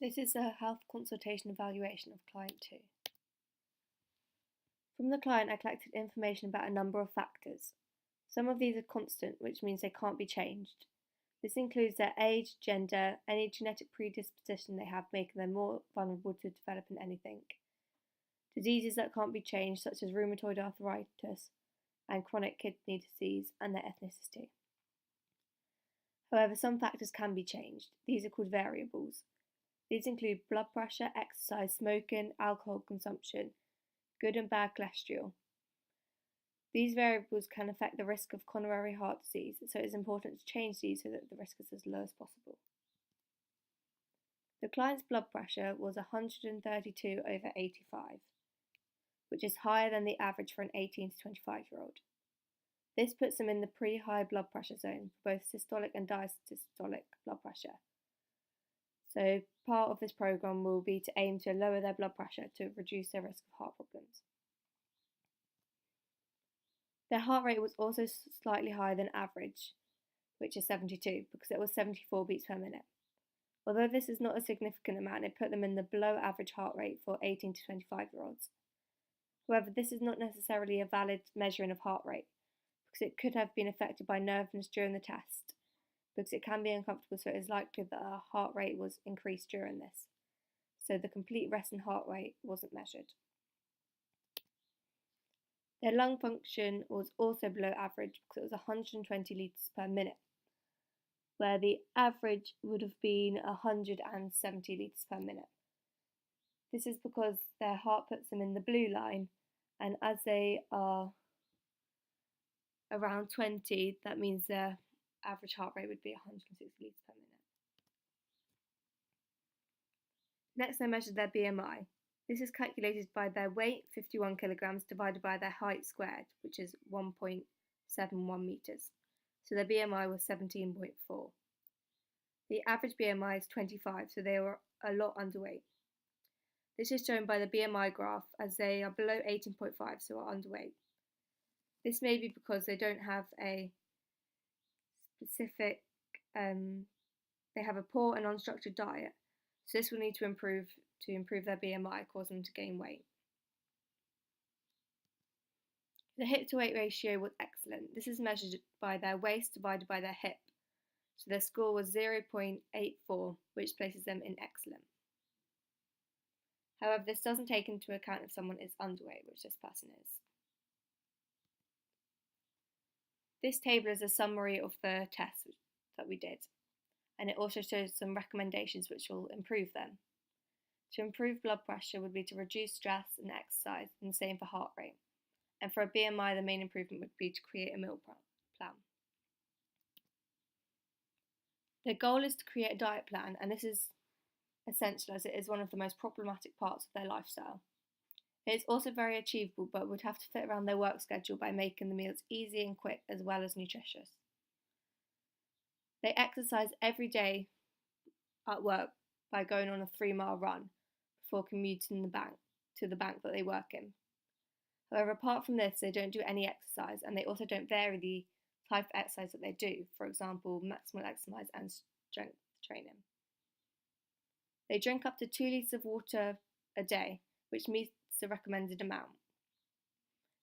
This is a health consultation evaluation of client 2. From the client, I collected information about a number of factors. Some of these are constant, which means they can't be changed. This includes their age, gender, any genetic predisposition they have, making them more vulnerable to developing anything. Diseases that can't be changed, such as rheumatoid arthritis and chronic kidney disease, and their ethnicity. However, some factors can be changed. These are called variables. These include blood pressure, exercise, smoking, alcohol consumption, good and bad cholesterol. These variables can affect the risk of coronary heart disease, so it is important to change these so that the risk is as low as possible. The client's blood pressure was 132 over 85, which is higher than the average for an 18 to 25-year-old. This puts them in the pre-high blood pressure zone for both systolic and diastolic blood pressure. So part of this program will be to aim to lower their blood pressure to reduce their risk of heart problems. Their heart rate was also slightly higher than average, which is 72, because it was 74 beats per minute. Although this is not a significant amount, it put them in the below average heart rate for 18 to 25-year-olds. However, this is not necessarily a valid measuring of heart rate, because it could have been affected by nervousness during the test, because it can be uncomfortable, so it is likely that our heart rate was increased during this. So the complete resting heart rate wasn't measured. Their lung function was also below average because it was 120 litres per minute, where the average would have been 170 litres per minute. This is because their heart puts them in the blue line, and as they are around 20, that means their average heart rate would be 160 litres per minute. Next, I measured their BMI. This is calculated by their weight, 51 kilograms, divided by their height squared, which is 1.71 meters. So their BMI was 17.4. The average BMI is 25, so they were a lot underweight. This is shown by the BMI graph, as they are below 18.5, so are underweight. This may be because they don't have a specific, they have a poor and unstructured diet, so this will need to improve their BMI, causing them to gain weight. The hip to weight ratio was excellent. This is measured by their waist divided by their hip. So their score was 0.84, which places them in excellent. However, this doesn't take into account if someone is underweight, which this person is. This table is a summary of the tests that we did, and it also shows some recommendations which will improve them. To improve blood pressure would be to reduce stress and exercise, and the same for heart rate. And for a BMI, the main improvement would be to create a meal plan. Their goal is to create a diet plan, and this is essential as it is one of the most problematic parts of their lifestyle. It is also very achievable, but would have to fit around their work schedule by making the meals easy and quick as well as nutritious. They exercise every day at work by going on a 3-mile run before commuting to the bank that they work in. However, apart from this, they don't do any exercise, and they also don't vary the type of exercise that they do, for example, maximal exercise and strength training. They drink up to 2 litres of water a day, which meets the recommended amount.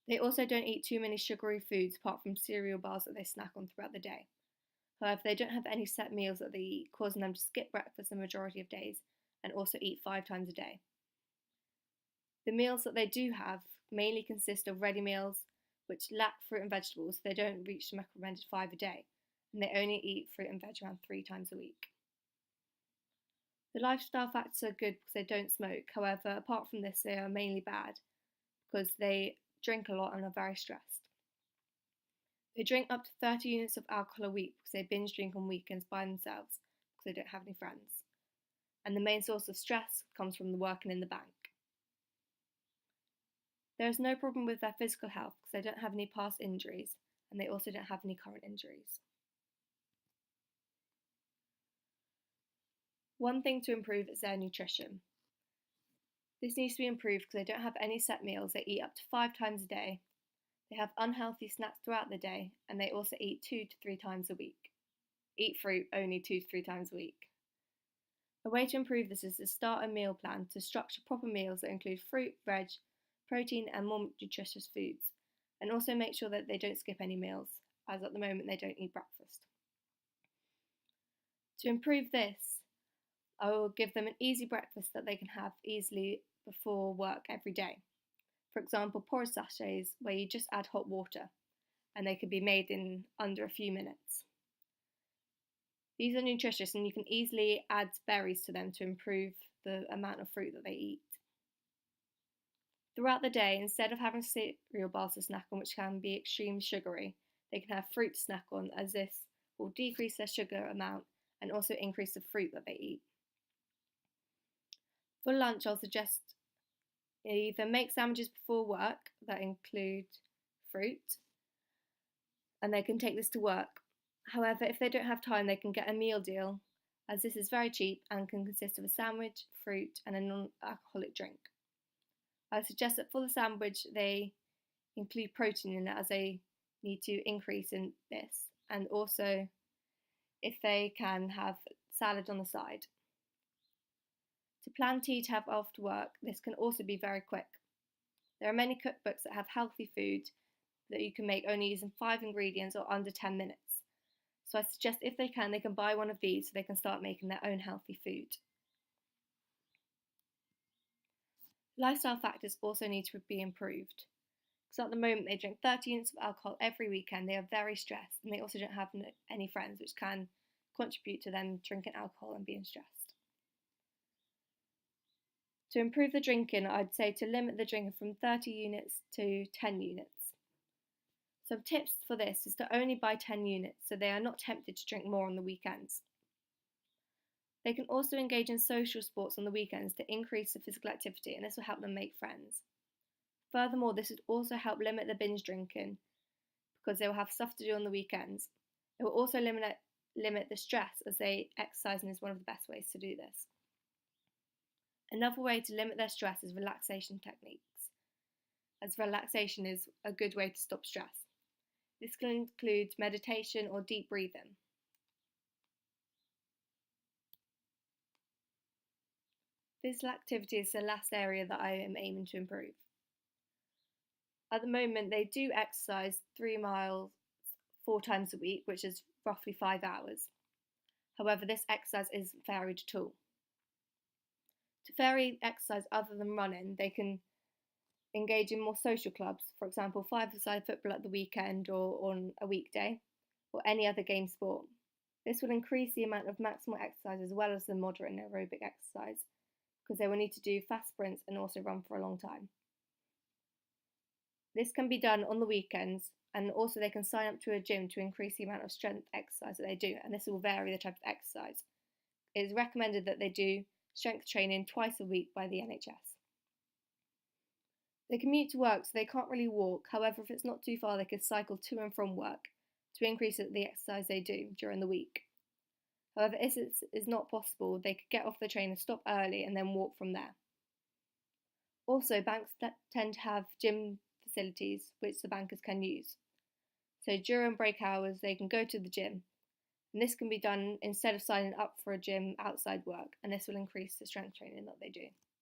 They also don't eat too many sugary foods apart from cereal bars that they snack on throughout the day. However, they don't have any set meals that they eat, causing them to skip breakfast the majority of days and also eat 5 times a day. The meals that they do have mainly consist of ready meals, which lack fruit and vegetables, so they don't reach the recommended 5 a day, and they only eat fruit and veg around 3 times a week. The lifestyle factors are good because they don't smoke. However, apart from this, they are mainly bad because they drink a lot and are very stressed. They drink up to 30 units of alcohol a week because they binge drink on weekends by themselves because they don't have any friends. And the main source of stress comes from the working in the bank. There is no problem with their physical health because they don't have any past injuries, and they also don't have any current injuries. One thing to improve is their nutrition. This needs to be improved because they don't have any set meals. They eat up to 5 times a day. They have unhealthy snacks throughout the day, and they also eat 2 to 3 times a week. Eat fruit only 2 to 3 times a week. A way to improve this is to start a meal plan to structure proper meals that include fruit, veg, protein, and more nutritious foods, and also make sure that they don't skip any meals, as at the moment they don't eat breakfast. To improve this, I will give them an easy breakfast that they can have easily before work every day. For example, porridge sachets where you just add hot water and they can be made in under a few minutes. These are nutritious and you can easily add berries to them to improve the amount of fruit that they eat. Throughout the day, instead of having cereal bars to snack on, which can be extremely sugary, they can have fruit to snack on, as this will decrease their sugar amount and also increase the fruit that they eat. For lunch, I'll suggest either make sandwiches before work that include fruit, and they can take this to work. However, if they don't have time, they can get a meal deal, as this is very cheap and can consist of a sandwich, fruit, and a non-alcoholic drink. I suggest that for the sandwich, they include protein in it, as they need to increase in this, and also if they can have salad on the side. To plan tea to have after work, this can also be very quick. There are many cookbooks that have healthy food that you can make only using 5 ingredients or under 10 minutes. So I suggest if they can buy one of these so they can start making their own healthy food. Lifestyle factors also need to be improved. Because at the moment they drink 30 units of alcohol every weekend, they are very stressed, and they also don't have any friends, which can contribute to them drinking alcohol and being stressed. To improve the drinking, I'd say to limit the drinking from 30 units to 10 units. Some tips for this is to only buy 10 units so they are not tempted to drink more on the weekends. They can also engage in social sports on the weekends to increase the physical activity, and this will help them make friends. Furthermore, this would also help limit the binge drinking because they will have stuff to do on the weekends. It will also limit the stress, as exercising is one of the best ways to do this. Another way to limit their stress is relaxation techniques, as relaxation is a good way to stop stress. This can include meditation or deep breathing. Physical activity is the last area that I am aiming to improve. At the moment, they do exercise 3 miles 4 times a week, which is roughly 5 hours. However, this exercise isn't varied at all. To vary exercise other than running, they can engage in more social clubs, for example, 5-a-side football at the weekend or on a weekday, or any other game sport. This will increase the amount of maximal exercise as well as the moderate and aerobic exercise, because they will need to do fast sprints and also run for a long time. This can be done on the weekends, and also they can sign up to a gym to increase the amount of strength exercise that they do, and this will vary the type of exercise. It is recommended that they do strength training twice a week by the NHS. They commute to work, so they can't really walk. However, if it's not too far, they could cycle to and from work to increase the exercise they do during the week. However, if it is not possible, they could get off the train and stop early and then walk from there. Also, banks tend to have gym facilities which the bankers can use. So during break hours, they can go to the gym, and this can be done instead of signing up for a gym outside work, and this will increase the strength training that they do.